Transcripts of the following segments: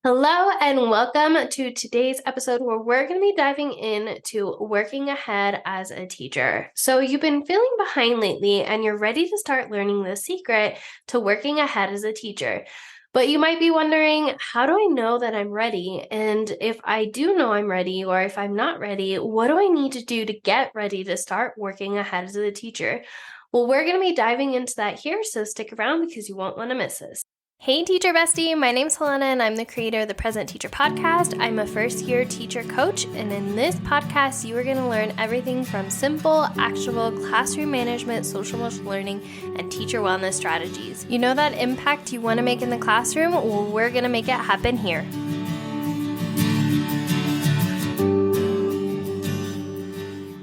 Hello and welcome to today's episode where we're going to be diving into working ahead as a teacher. So, you've been feeling behind lately and you're ready to start learning the secret to working ahead as a teacher. But you might be wondering, how do I know that I'm ready? And if I do know I'm ready, or if I'm not ready, what do I need to do to get ready to start working ahead as a teacher? Well, we're going to be diving into that here, so stick around because you won't want to miss this. Hey, teacher bestie. My name's Helena, and I'm the creator of the Present Teacher Podcast. I'm a first-year teacher coach, and in this podcast, you are going to learn everything from simple, actionable classroom management, social emotional learning, and teacher wellness strategies. You know that impact you want to make in the classroom? Well, we're going to make it happen here.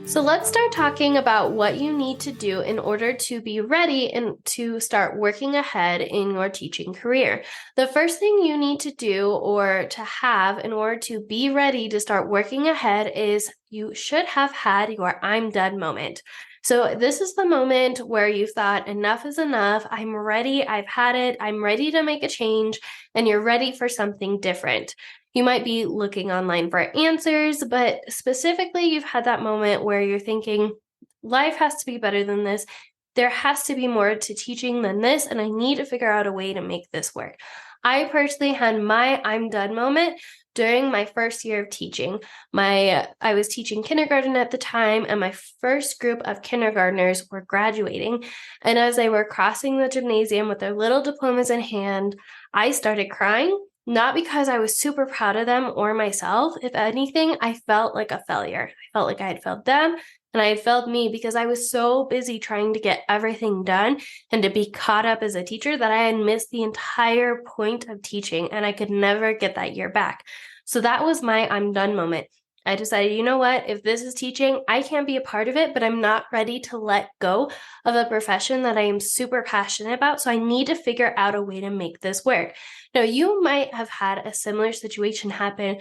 So let's start talking about what you need to do in order to be ready and to start working ahead in your teaching career. The first thing you need to do or to have in order to be ready to start working ahead is you should have had your I'm done moment. So this is the moment where you thought enough is enough. I'm ready. I've had it. I'm ready to make a change, and you're ready for something different. You might be looking online for answers, but specifically, you've had that moment where you're thinking, life has to be better than this. There has to be more to teaching than this, and I need to figure out a way to make this work. I personally had my I'm done moment during my first year of teaching. I was teaching kindergarten at the time, and my first group of kindergartners were graduating. And as they were crossing the gymnasium with their little diplomas in hand, I started crying. Not because I was super proud of them or myself. If anything, I felt like a failure. I felt like I had failed them and I had failed me because I was so busy trying to get everything done and to be caught up as a teacher that I had missed the entire point of teaching, and I could never get that year back. So that was my I'm done moment. I decided, you know what, if this is teaching, I can't be a part of it, but I'm not ready to let go of a profession that I am super passionate about. So I need to figure out a way to make this work. Now, you might have had a similar situation happen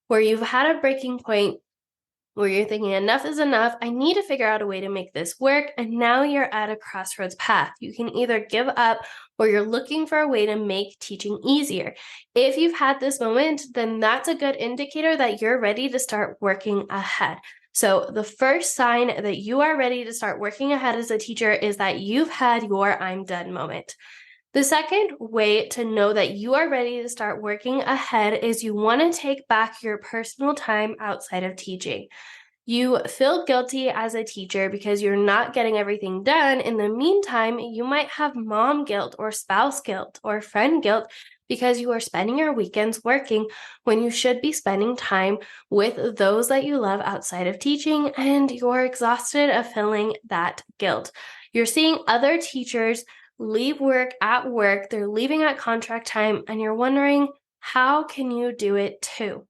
where you've had a breaking point where you're thinking enough is enough. I need to figure out a way to make this work. And now you're at a crossroads path. You can either give up or you're looking for a way to make teaching easier. If you've had this moment, then that's a good indicator that you're ready to start working ahead. So the first sign that you are ready to start working ahead as a teacher is that you've had your I'm done moment. The second way to know that you are ready to start working ahead is you want to take back your personal time outside of teaching. You feel guilty as a teacher because you're not getting everything done. In the meantime, you might have mom guilt or spouse guilt or friend guilt because you are spending your weekends working when you should be spending time with those that you love outside of teaching, and you're exhausted of feeling that guilt. You're seeing other teachers leave work at work, they're leaving at contract time, and you're wondering, how can you do it too?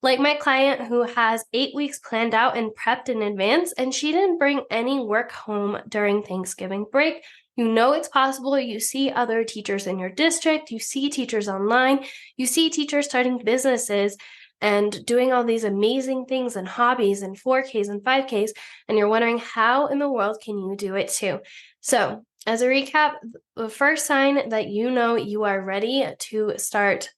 Like my client who has 8 weeks planned out and prepped in advance, and she didn't bring any work home during Thanksgiving break. You know it's possible. You see other teachers in your district, you see teachers online, you see teachers starting businesses and doing all these amazing things and hobbies and 4Ks and 5Ks, and you're wondering, how in the world can you do it too? So, as a recap, the first sign that you know you are ready to start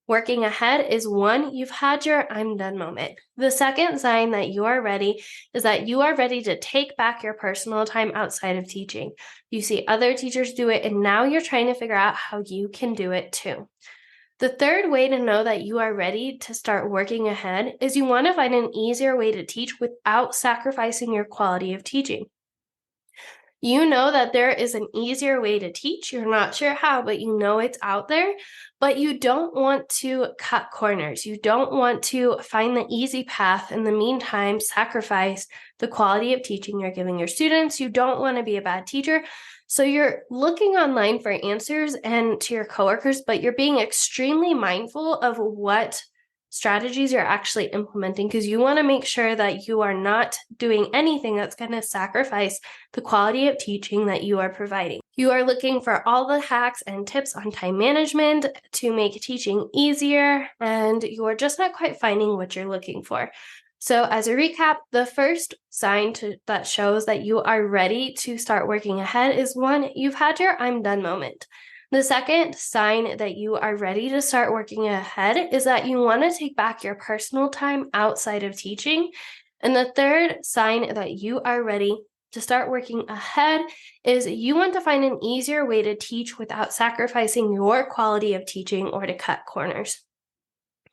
working ahead is one, you've had your I'm done moment. The second sign that you are ready is that you are ready to take back your personal time outside of teaching. You see other teachers do it, and now you're trying to figure out how you can do it too. The third way to know that you are ready to start working ahead is you want to find an easier way to teach without sacrificing your quality of teaching. You know that there is an easier way to teach. You're not sure how, but you know it's out there. But you don't want to cut corners. You don't want to find the easy path. In the meantime, sacrifice the quality of teaching you're giving your students. You don't want to be a bad teacher. So you're looking online for answers and to your coworkers, but you're being extremely mindful of what strategies you're actually implementing, because you want to make sure that you are not doing anything that's going to sacrifice the quality of teaching that you are providing. You are looking for all the hacks and tips on time management to make teaching easier, and you're just not quite finding what you're looking for. So as a recap, the first sign that shows that you are ready to start working ahead is one, you've had your I'm done moment. The second sign that you are ready to start working ahead is that you want to take back your personal time outside of teaching. And the third sign that you are ready to start working ahead is you want to find an easier way to teach without sacrificing your quality of teaching or to cut corners.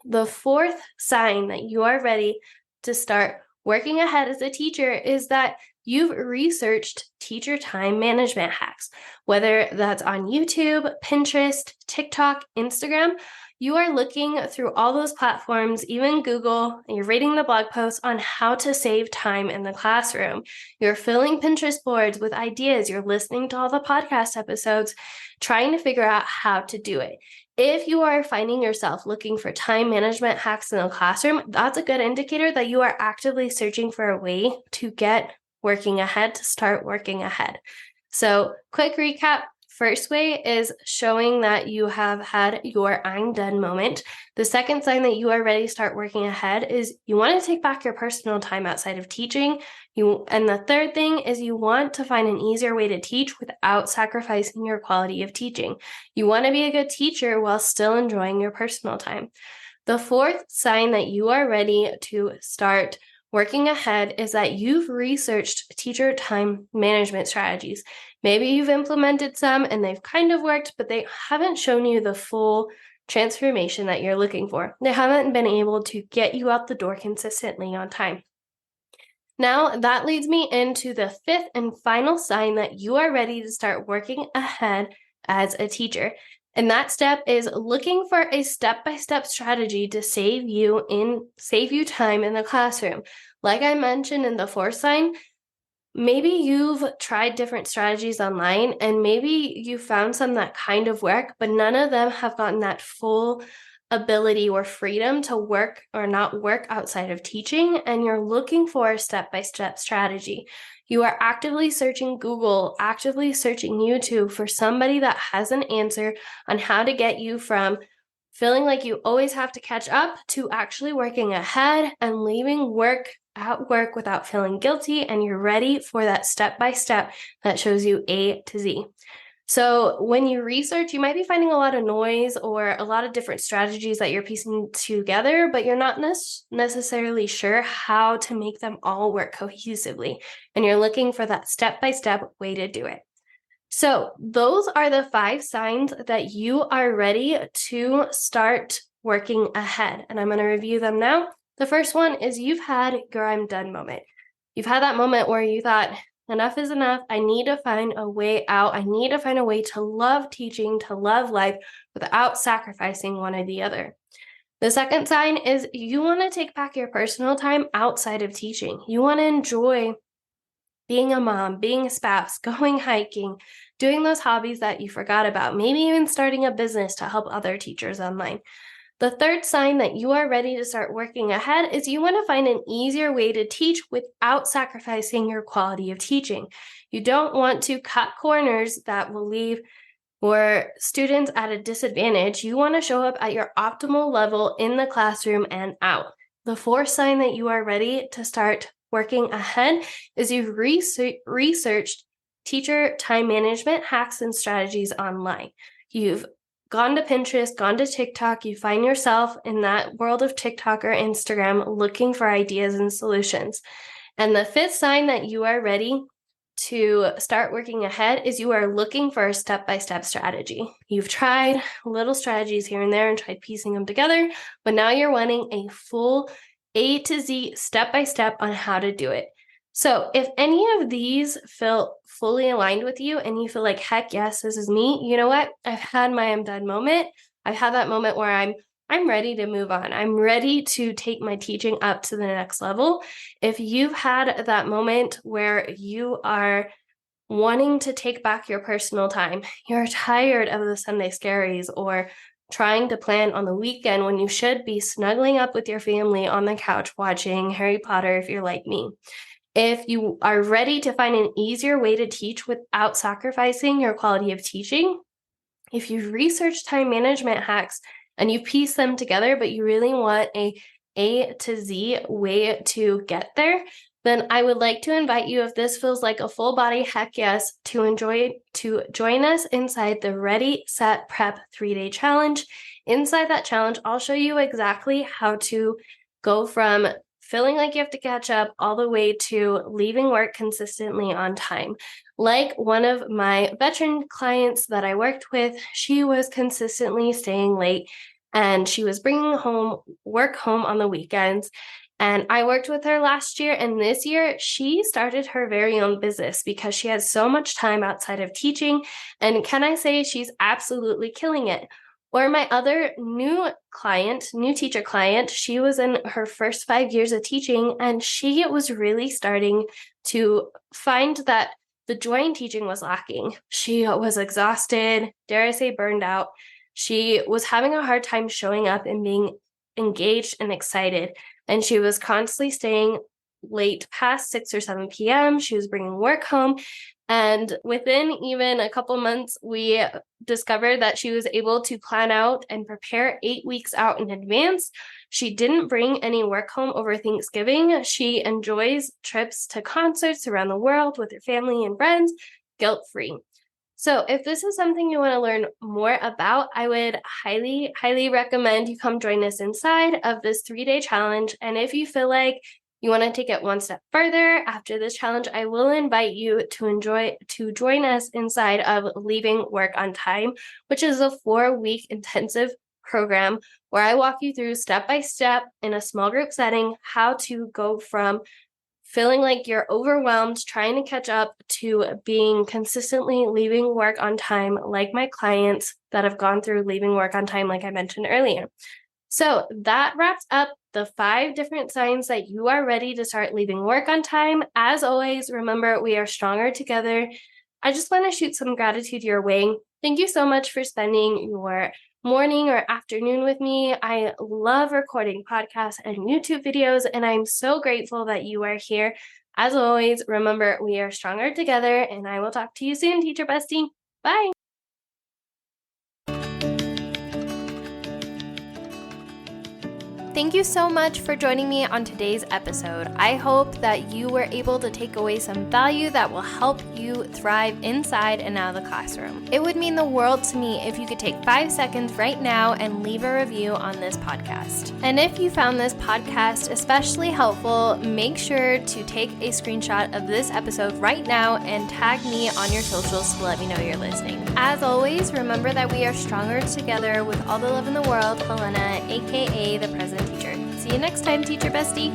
The fourth sign that you are ready to start working ahead as a teacher is that you've researched teacher time management hacks, whether that's on YouTube, Pinterest, TikTok, Instagram. You are looking through all those platforms, even Google, and you're reading the blog posts on how to save time in the classroom. You're filling Pinterest boards with ideas. You're listening to all the podcast episodes, trying to figure out how to do it. If you are finding yourself looking for time management hacks in the classroom, that's a good indicator that you are actively searching for a way to get working ahead, to start working ahead. So, quick recap. First way is showing that you have had your I'm done moment. The second sign that you are ready to start working ahead is you want to take back your personal time outside of teaching. And the third thing is you want to find an easier way to teach without sacrificing your quality of teaching. You want to be a good teacher while still enjoying your personal time. The fourth sign that you are ready to start working ahead is that you've researched teacher time management strategies. Maybe you've implemented some and they've kind of worked, but they haven't shown you the full transformation that you're looking for. They haven't been able to get you out the door consistently on time. Now, that leads me into the fifth and final sign that you are ready to start working ahead as a teacher. And that step is looking for a step-by-step strategy to save you time in the classroom. Like I mentioned in the fourth sign, maybe you've tried different strategies online and maybe you found some that kind of work, but none of them have gotten that full ability or freedom to work or not work outside of teaching, and you're looking for a step-by-step strategy. You are actively searching Google, actively searching YouTube for somebody that has an answer on how to get you from feeling like you always have to catch up to actually working ahead and leaving work at work without feeling guilty, and you're ready for that step-by-step that shows you A to Z. So when you research, you might be finding a lot of noise or a lot of different strategies that you're piecing together, but you're not necessarily sure how to make them all work cohesively. And you're looking for that step-by-step way to do it. So those are the 5 signs that you are ready to start working ahead. And I'm going to review them now. The first one is you've had your I'm done moment. You've had that moment where you thought, enough is enough. I need to find a way out. I need to find a way to love teaching, to love life without sacrificing one or the other. The second sign is you want to take back your personal time outside of teaching. You want to enjoy being a mom, being a spouse, going hiking, doing those hobbies that you forgot about, maybe even starting a business to help other teachers online. The third sign that you are ready to start working ahead is you want to find an easier way to teach without sacrificing your quality of teaching. You don't want to cut corners that will leave your students at a disadvantage. You want to show up at your optimal level in the classroom and out. The fourth sign that you are ready to start working ahead is you've researched teacher time management hacks and strategies online. You've gone to Pinterest, gone to TikTok, you find yourself in that world of TikTok or Instagram looking for ideas and solutions. And the fifth sign that you are ready to start working ahead is you are looking for a step-by-step strategy. You've tried little strategies here and there and tried piecing them together, but now you're wanting a full A to Z step-by-step on how to do it. So if any of these feel fully aligned with you and you feel like, heck yes, this is me, you know what? I've had my I'm done moment. I've had that moment where I'm ready to move on. I'm ready to take my teaching up to the next level. If you've had that moment where you are wanting to take back your personal time, you're tired of the Sunday Scaries or trying to plan on the weekend when you should be snuggling up with your family on the couch watching Harry Potter if you're like me. If you are ready to find an easier way to teach without sacrificing your quality of teaching, if you've researched time management hacks and you piece them together, but you really want a to Z way to get there, then I would like to invite you, if this feels like a full body heck yes, to join us inside the Ready, Set, Prep 3-day challenge. Inside that challenge, I'll show you exactly how to go from feeling like you have to catch up all the way to leaving work consistently on time. Like one of my veteran clients that I worked with, she was consistently staying late and she was bringing work home on the weekends. And I worked with her last year, and this year she started her very own business because she has so much time outside of teaching. And can I say she's absolutely killing it? Or my other new teacher client, she was in her first 5 years of teaching, and she was really starting to find that the joy in teaching was lacking. She was exhausted, dare I say burned out. She was having a hard time showing up and being engaged and excited. And she was constantly staying late past 6 or 7 p.m. She was bringing work home. And within even a couple months, we discovered that she was able to plan out and prepare 8 weeks out in advance. She didn't bring any work home over Thanksgiving. She enjoys trips to concerts around the world with her family and friends, guilt-free. So if this is something you want to learn more about, I would highly, highly recommend you come join us inside of this 3-day challenge. And if you feel like you want to take it one step further after this challenge, I will invite you to join us inside of Leaving Work on Time, which is a 4-week intensive program where I walk you through step by step in a small group setting how to go from feeling like you're overwhelmed, trying to catch up, to being consistently leaving work on time, like my clients that have gone through leaving work on time, like I mentioned earlier. So that wraps up the 5 different signs that you are ready to start leaving work on time. As always, remember, we are stronger together. I just want to shoot some gratitude your way. Thank you so much for spending your morning or afternoon with me. I love recording podcasts and YouTube videos, and I'm so grateful that you are here. As always, remember, we are stronger together, and I will talk to you soon, teacher bestie. Bye. Thank you so much for joining me on today's episode. I hope that you were able to take away some value that will help you thrive inside and out of the classroom. It would mean the world to me if you could take 5 seconds right now and leave a review on this podcast. And if you found this podcast especially helpful, make sure to take a screenshot of this episode right now and tag me on your socials to let me know you're listening. As always, remember that we are stronger together. With all the love in the world, Helena, aka the President Teacher. See you next time, teacher bestie.